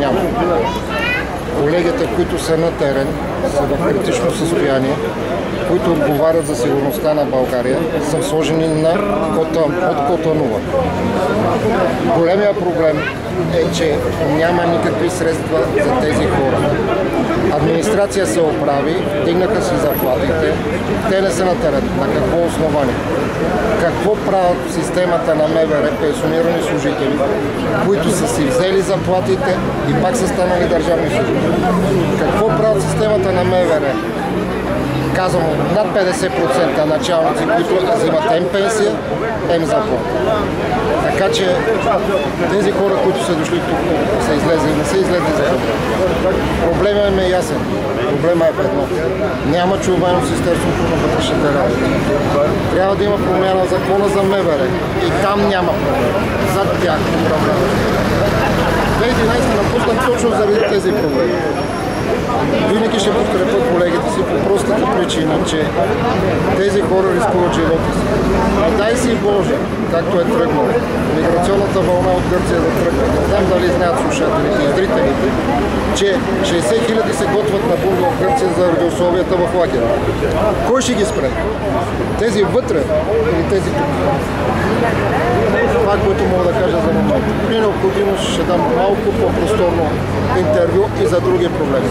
няма. Колегите, които са на терен, са в критично състояние, които отговарят за сигурността на България, са сложени от кота 0. Големия проблем е, че няма никакви средства за тези хора. Администрация се оправи, дигнаха си заплатите, те не са на терен. На какво основание? Какво правят в системата на МВР пенсионирани служители, които са си взели заплатите и пак са станали държавни служители? Какво правят в системата на МВР? Казвам, над 50% началници, които взимат пенсия, заплата. Така че тези хора, които са дошли тук, са излезли, не са излезли за това. Проблемът им е ясен. Проблемът е едно. Няма чуване от Министерството на вътрешните работи. Трябва да има промяна в закона за МВР. И там няма проблем. Зад тях управляват. 2011 напуснах точно заради тези проблеми. Винаги ще подкрепят колегите си по простата причина, че тези хора рискуват живота си. Не дай си Боже, както е тръгнало, миграционната вълна от Гърция да тръгне. Не знам дали знаят слушателите и зрителите, че 60 хиляди се готвят на бунт в Гърция заради условията в лагера. Кой ще ги спре? Тези вътре или тези тук? Това, което мога да кажа за момента. При необходимост ще дам малко по-просторно интервю и за други проблеми.